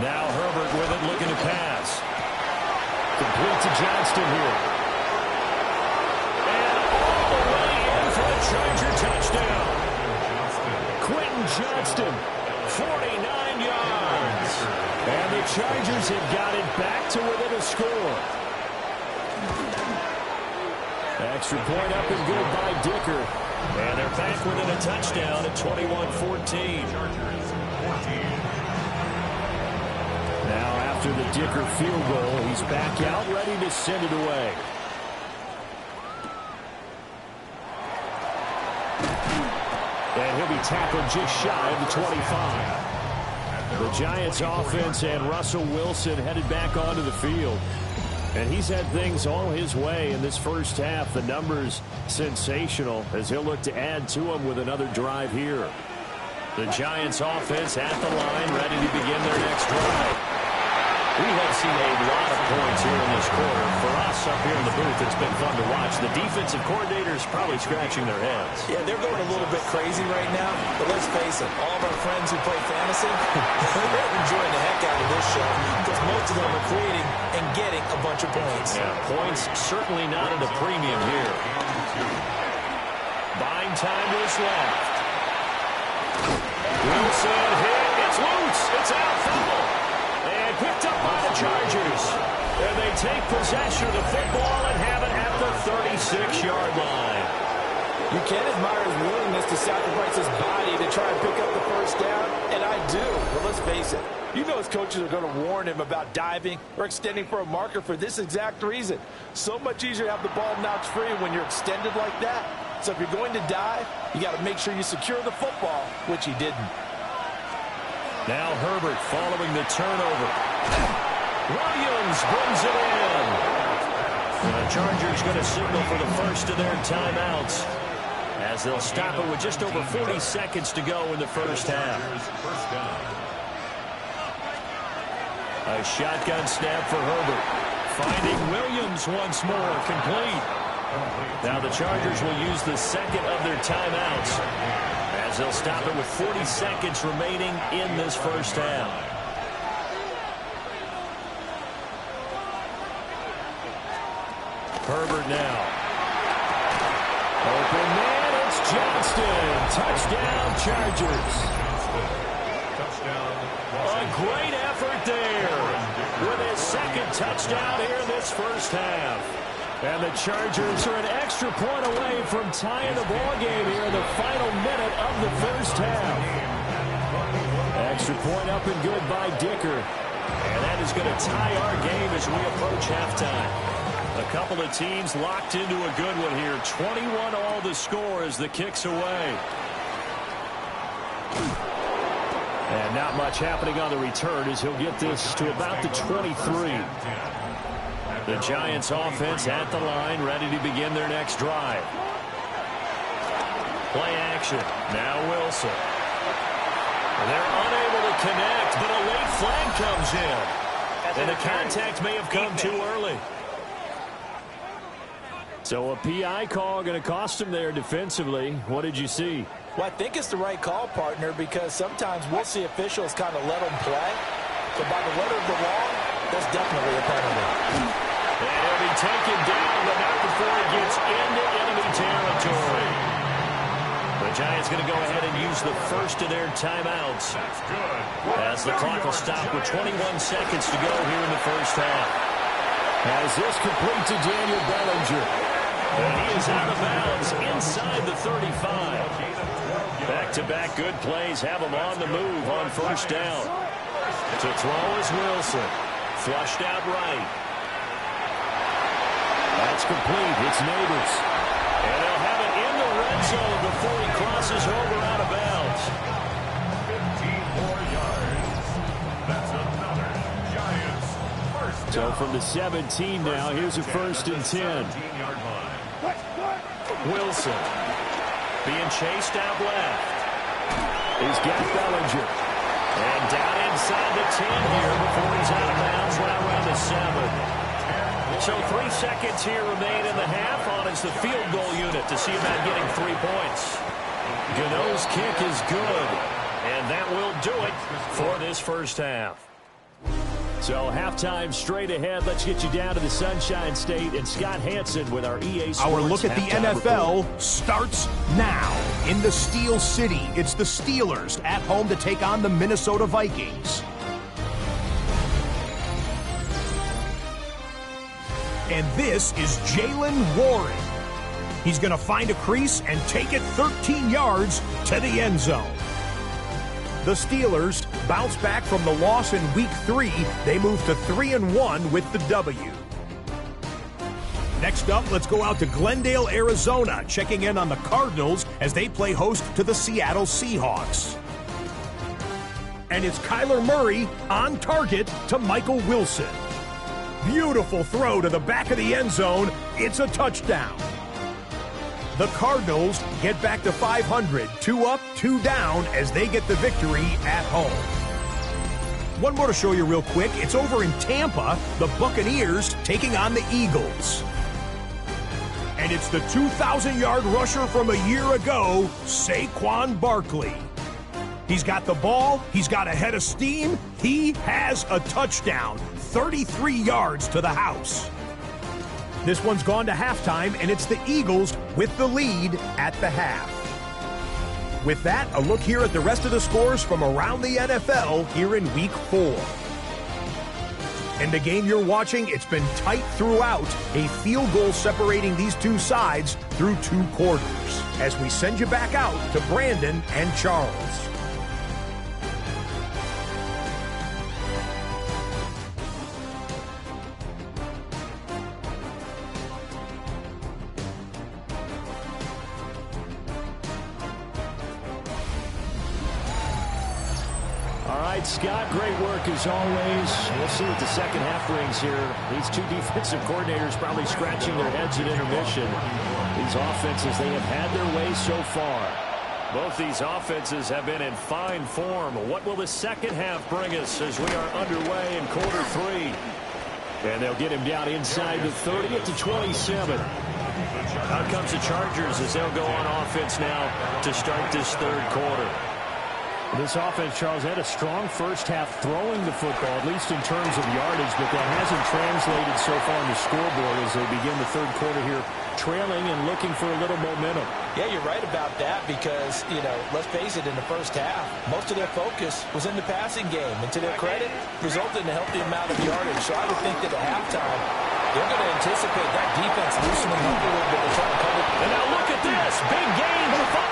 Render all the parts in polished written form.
Now Herbert with it, looking to pass. Complete to Johnston here. And all the way in for a Charger touchdown. Quentin Johnston, 49 yards. And the Chargers have got it back to within a score. Extra point up and good by Dicker. And they're back within a touchdown at 21-14. Now after the Dicker field goal, he's back out ready to send it away. And he'll be tackled just shy of the 25. The Giants offense and Russell Wilson headed back onto the field. And he's had things all his way in this first half. The numbers sensational as he'll look to add to them with another drive here. The Giants offense at the line, ready to begin their next drive. We have seen a lot of points here in this quarter. For us up here in the booth, it's been fun to watch. The defensive coordinators probably scratching their heads. Yeah, they're going a little bit crazy right now. But let's face it, all of our friends who play fantasy, they're enjoying the heck out of this show because most of them are creating and getting a bunch of points. Yeah, points certainly not at a premium here. Buying time to his left. Wilson hit. It's loose. It's out. Fumble. And picked up by the Chargers. And they take possession of the football and have it at the 36-yard line. You can admire his willingness to sacrifice his body to try and pick up the first down, and I do. But let's face it, you know his coaches are going to warn him about diving or extending for a marker for this exact reason. So much easier to have the ball knocked free when you're extended like that. So if you're going to dive, you got to make sure you secure the football, which he didn't. Now Herbert following the turnover. Williams brings it in. And the Chargers going to signal for the first of their timeouts as they'll stop it with just over 40 seconds to go in the first half. A shotgun snap for Herbert. Finding Williams once more, complete. Now the Chargers will use the second of their timeouts as they'll stop it with 40 seconds remaining in this first half. Herbert now. Open man, it's Johnston. Touchdown, Chargers. A great effort there with his second touchdown here in this first half. And the Chargers are an extra point away from tying the ball game here in the final minute of the first half. Extra point up and good by Dicker. And that is going to tie our game as we approach halftime. A couple of teams locked into a good one here. 21 all the score as the kick's away. And not much happening on the return as he'll get this to about the 23. The Giants offense at the line, ready to begin their next drive. Play action. Now Wilson. They're unable to connect, but a late flag comes in. And the contact may have come too early. So a PI call going to cost him there defensively. What did you see? Well, I think it's the right call, partner, because sometimes we'll see officials kind of let them play. But by the letter of the law, there's definitely a penalty. And he'll be taken down, but not before he gets into enemy territory. The Giants going to go ahead and use the first of their timeouts. As the clock will stop with 21 seconds to go here in the first half. As this complete to Daniel Bellinger. And he is out of bounds inside the 35. Back-to-back good plays have him on the move on first down. To throw is Wilson. Flushed out right. That's complete. It's Neighbors. And they'll have it in the red zone before he crosses over out of bounds. 15 more yards. That's another Giants first down. So from the 17 now, here's a first and 10. Wilson being chased out left. He's got Bellinger. And down inside the 10 here before he's out of bounds right around the 7. So 3 seconds here remain in the half on as the field goal unit to see about getting 3 points. Gano's kick is good. And that will do it for this first half. So halftime straight ahead. Let's get you down to the Sunshine State and Scott Hansen with our EA Sports. Our look at the NFL starts now. In the Steel City, it's the Steelers at home to take on the Minnesota Vikings. And this is Jaylen Warren. He's going to find a crease and take it 13 yards to the end zone. The Steelers bounce back from the loss in Week 3. They move to 3-1 with the W. Next up, let's go out to Glendale, Arizona, checking in on the Cardinals as they play host to the Seattle Seahawks. And it's Kyler Murray on target to Michael Wilson. Beautiful throw to the back of the end zone. It's a touchdown. The Cardinals get back to 500, 2 up, 2 down as they get the victory at home. One more to show you real quick. It's over in Tampa, the Buccaneers taking on the Eagles. And it's the 2,000-yard rusher from a year ago, Saquon Barkley. He's got the ball, he's got a head of steam, he has a touchdown, 33 yards to the house. This one's gone to halftime, and it's the Eagles with the lead at the half. With that, a look here at the rest of the scores from around the NFL here in Week 4. In the game you're watching, it's been tight throughout, a field goal separating these two sides through 2 quarters. As we send you back out to Brandon and Charles. Scott, great work as always. We'll see what the second half brings here. These two defensive coordinators probably scratching their heads at intermission. These offenses, they have had their way so far. Both these offenses have been in fine form. What will the second half bring us as we are underway in quarter 3? And they'll get him down inside the 30 to 27. Out comes the Chargers as they'll go on offense now to start this third quarter. This offense, Charles, had a strong first half throwing the football, at least in terms of yardage, but that hasn't translated so far on the scoreboard as they begin the third quarter here, trailing and looking for a little momentum. Yeah, you're right about that because, let's face it, in the first half, most of their focus was in the passing game. And to their credit, resulted in a healthy amount of yardage. So I would think that at halftime, they're going to anticipate that defense loosening up a little bit and trying to cover. And now look at this. Big gain for fumble.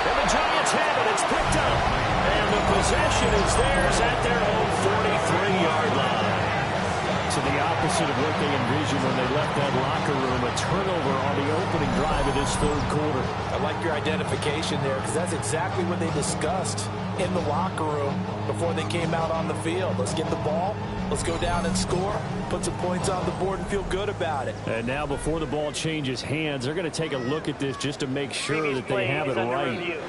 And the Giants have it. It's picked up. And the possession is theirs at their own 43-yard line. So the opposite of what they envisioned when they left that locker room. A turnover on the opening drive of this third quarter. I like your identification there because that's exactly what they discussed in the locker room before they came out on the field. Let's get the ball. Let's go down and score. Put some points on the board and feel good about it. And now before the ball changes hands, they're going to take a look at this just to make sure that they have it right.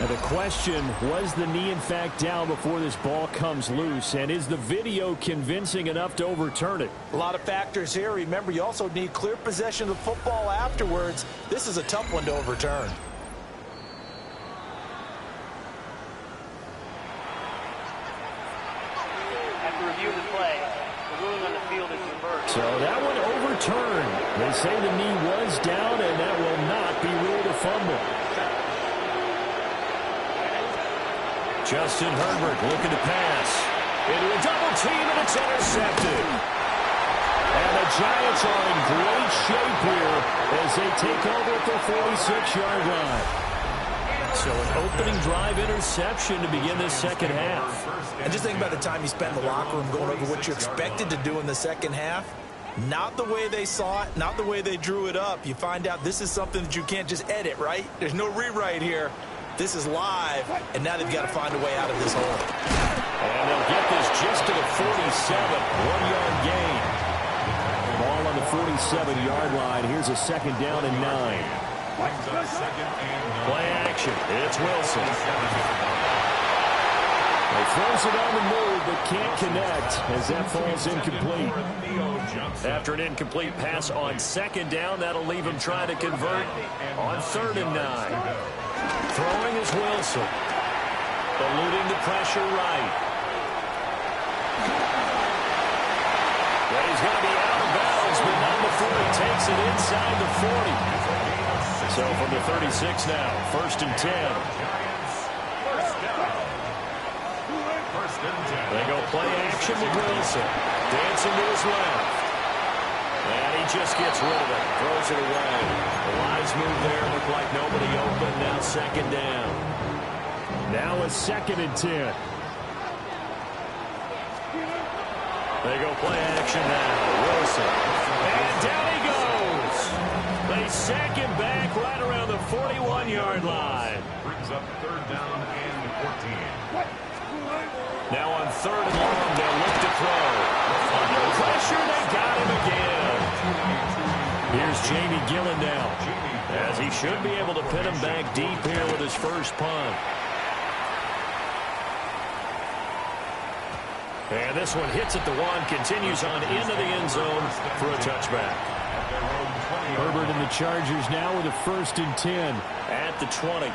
Now the question, was the knee in fact down before this ball comes loose? And is the video convincing enough to overturn it? A lot of factors here. Remember, you also need clear possession of football afterwards. This is a tough one to overturn. After review of the play, the ruling on the field is reversed. So that one overturned. They say the knee was down, and that will not be ruled a fumble. Justin Herbert looking to pass. Into a double team, and it's intercepted. And the Giants are in great shape here as they take over at the 46-yard line. So an opening drive interception to begin this second half. And just think about the time you spent in the locker room going over what you expected to do in the second half. Not the way they saw it, not the way they drew it up. You find out this is something that you can't just edit, right? There's no rewrite here. This is live, and now they've got to find a way out of this hole. And they'll get this just to the 47, 1-yard gain. Ball on the 47-yard line. Here's a second down and 9. Play action. It's Wilson. He throws it on the move, but can't connect as that falls incomplete. After an incomplete pass on second down, that'll leave him trying to convert on 3rd and 9. Throwing is Wilson. eluding the pressure right. Well, he's going to be out of bounds, but not before he takes it inside the 40. So from the 36 now, 1st and 10. They go play action with Wilson. Dancing to his left. And he just gets rid of it. Throws it away. The wise move there. Looked like nobody open. Now 2nd down. Now a 2nd and 10. They go play action now. Wilson. And down he goes. They sack him back right around the 41-yard line. Brings up 3rd down and 14. Now on 3rd and long, they'll look to throw. Under pressure, they got him again. Here's Jamie Gillen now, as he should be able to pin him back deep here with his first punt. And this one hits at the 1, continues on into the end zone for a touchback. Herbert and the Chargers now with a 1st and 10 at the 20.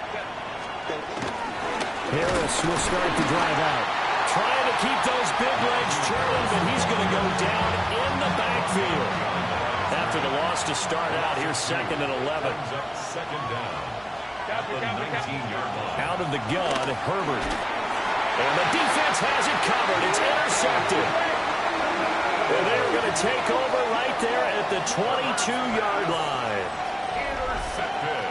Harris will start to drive out. Trying to keep those big legs churning, but he's going to go down in the backfield. After the loss to start out, here's 2nd and 11. 2nd down. At the 19-yard line. Out of the gun, Herbert. And the defense has it covered. It's intercepted. And they're going to take over right there at the 22-yard line. Intercepted.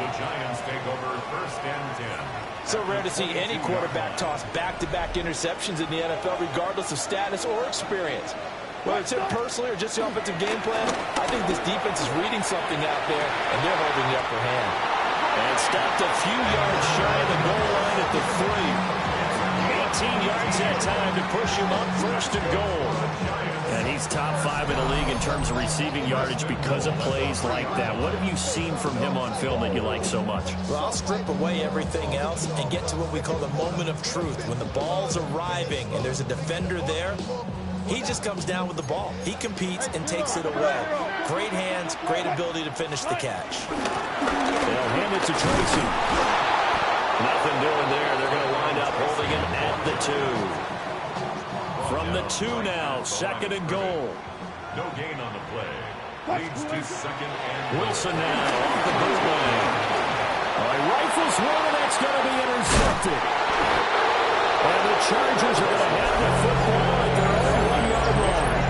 The Giants take over 1st and 10. So rare to see any quarterback toss back-to-back interceptions in the NFL, regardless of status or experience. Whether it's him personally or just the offensive game plan, I think this defense is reading something out there, and they're holding the upper hand. And stopped a few yards shy of the goal line at the 3. 18 yards that time to push him up 1st and goal. And he's top 5 in the league in terms of receiving yardage because of plays like that. What have you seen from him on film that you like so much? Well, I'll strip away everything else and get to what we call the moment of truth. When the ball's arriving and there's a defender there, he just comes down with the ball. He competes and takes it away. Great hands, great ability to finish the catch. They'll hand it to Tracy. Nothing doing there. They're going to wind up holding him at the 2. From the 2 now, 2nd and goal. No gain on the play. Leads to 2nd and Wilson now off the bootleg. Rifles one, and that's going to be intercepted. And the Chargers are going to have the football at their own 1-yard line.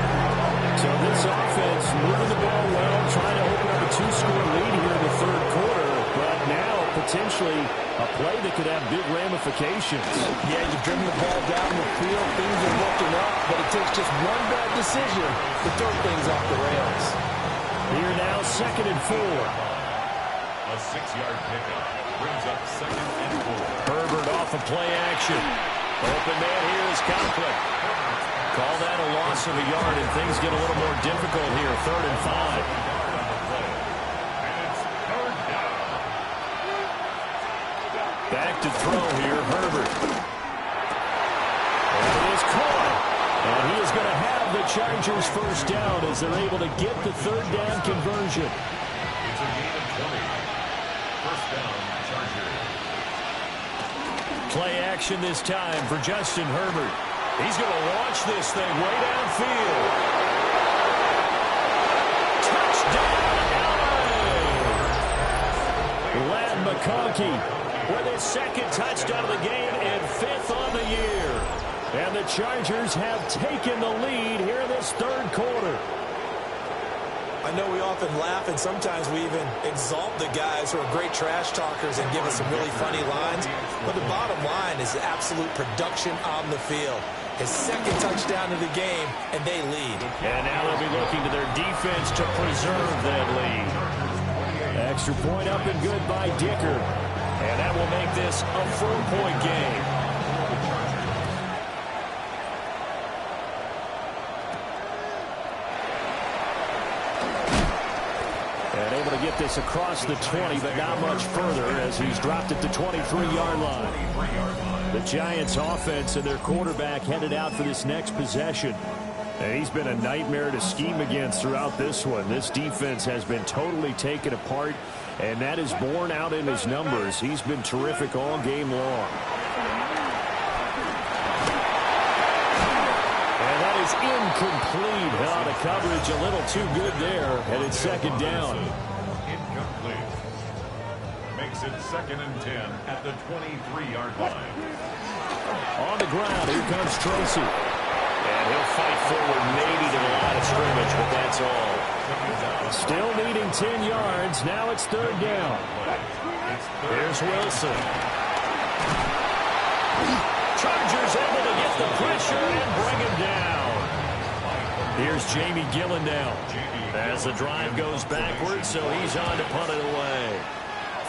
So this offense moving the ball well, trying to open up a 2-score lead here in the 3rd quarter. But now potentially a play that could have big ramifications. Yeah, you've driven the ball down the field. Things are looking up, but it takes just one bad decision to throw things off the rails. Here now, 2nd and 4. a 6-yard pickup. Brings up 2nd and 4. Herbert off of play action. Open man here is Conklin. Call that a loss of a yard, and things get a little more difficult here. 3rd and 5. Back to throw here, Herbert. And it is caught. And he is going to have the Chargers 1st down as they're able to get the 3rd down conversion. It's a gain of 20. 1st down, Chargers. Play action this time for Justin Herbert. He's going to launch this thing way downfield. Touchdown, LA! Ladd McConkey with his 2nd touchdown of the game and 5th on the year. And the Chargers have taken the lead here in this 3rd quarter. I know we often laugh and sometimes we even exalt the guys who are great trash talkers and give us some really funny lines. But the bottom line is absolute production on the field. His 2nd touchdown of the game, and they lead. And now they'll be looking to their defense to preserve that lead. Extra point up and good by Dicker. And that will make this a 4-point game. And able to get this across the 20, but not much further as he's dropped it to 23-yard line. The Giants offense and their quarterback headed out for this next possession. And he's been a nightmare to scheme against throughout this one. This defense has been totally taken apart. And that is borne out in his numbers. He's been terrific all game long. And that is incomplete. The coverage a little too good there, and it's second down. Incomplete. Makes it 2nd and 10 at the 23-yard line. On the ground, here comes Tracy. And he'll fight forward maybe to the line of scrimmage, but that's all. Still needing 10 yards. Now it's 3rd down. Here's Wilson. Chargers able to get the pressure and bring him down. Here's Jamie Gillen now. As the drive goes backwards, so he's on to punt it away.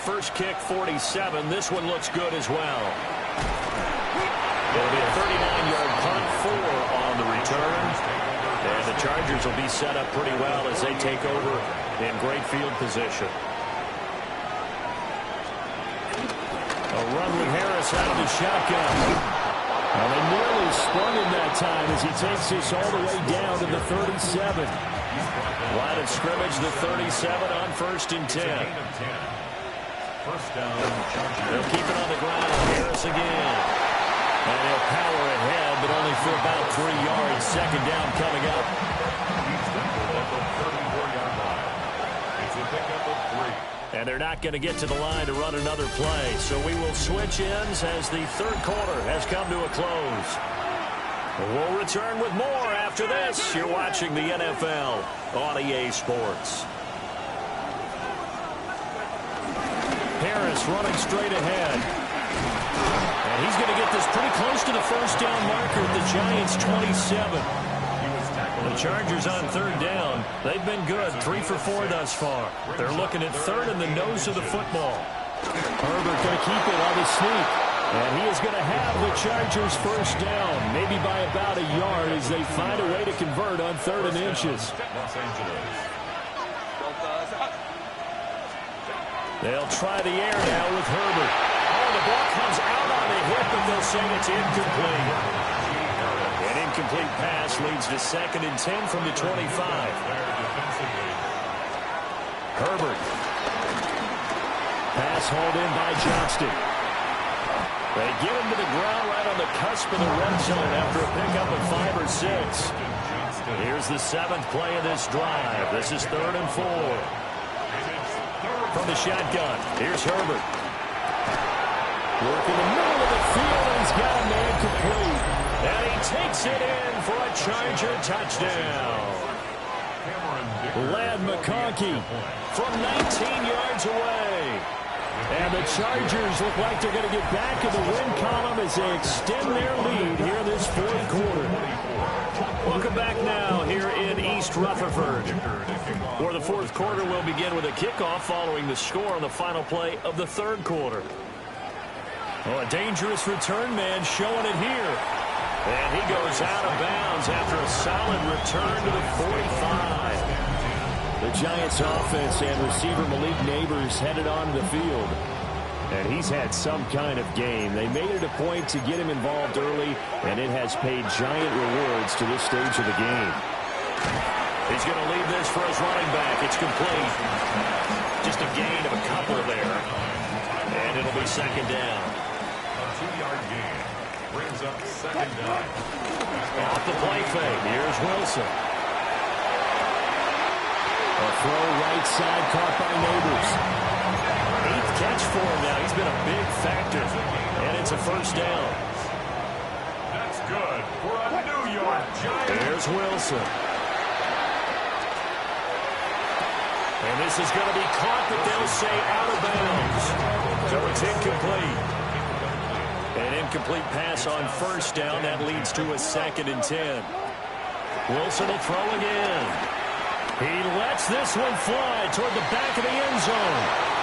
First kick, 47. This one looks good as well. It'll be a 39-yard punt, 4 on the return. And the Chargers will be set up pretty well as they take over in great field position. A run with Harris out of the shotgun. Well, they nearly sprung him that time as he takes this all the way down to the 37. Line of scrimmage, the 37 on 1st and 10. First down. They'll keep it on the ground. Harris again. And he'll power ahead, but only for about 3 yards. Second down coming up. He's tackled at the 34-yard line. It's a pickup of 3. And they're not going to get to the line to run another play. So we will switch ends as the 3rd quarter has come to a close. We'll return with more after this. You're watching the NFL on EA Sports. Harris running straight ahead. And he's going to get this pretty close to the first down marker at the Giants' 27. The Chargers on 3rd down. They've been good, 3 for 4 thus far. They're looking at 3rd in the nose of the football. Herbert going to keep it on the sneak. And he is going to have the Chargers first down, maybe by about a yard as they find a way to convert on 3rd and inches. Los Angeles. They'll try the air now with Herbert. Oh, the ball comes out on the hip, and they'll say it's incomplete. An incomplete pass leads to 2nd and 10 from the 25. Herbert. Pass hauled in by Johnston. They get him to the ground right on the cusp of the red zone after a pickup of 5 or 6. Here's the 7th play of this drive. This is 3rd and 4. From the shotgun, here's Herbert. Work in the middle of the field, and he's got a man complete. And he takes it in for a Charger touchdown. Ladd McConkey from 19 yards away. And the Chargers look like they're going to get back in the win column as they extend their lead here in this 4th quarter. Welcome back now here in East Rutherford, where the 4th quarter will begin with a kickoff following the score on the final play of the 3rd quarter. Oh, a dangerous return man showing it here. And he goes out of bounds after a solid return to the 45. The Giants offense and receiver Malik Neighbors headed onto the field. And he's had some kind of game. They made it a point to get him involved early, and it has paid giant rewards to this stage of the game. He's going to leave this for his running back. It's complete. Just a gain of a couple there. And it'll be 2nd down. A 2-yard gain brings up 2nd down. Off the play fake. Here's Wilson. A throw right side caught by Neighbors. 8th catch for him now. He's been a big factor. And it's a first down. That's good for a New York Giant. Here's Wilson. And this is going to be caught, but they'll say out of bounds. So it's incomplete. An incomplete pass on first down. That leads to a 2nd and 10. Wilson will throw again. He lets this one fly toward the back of the end zone.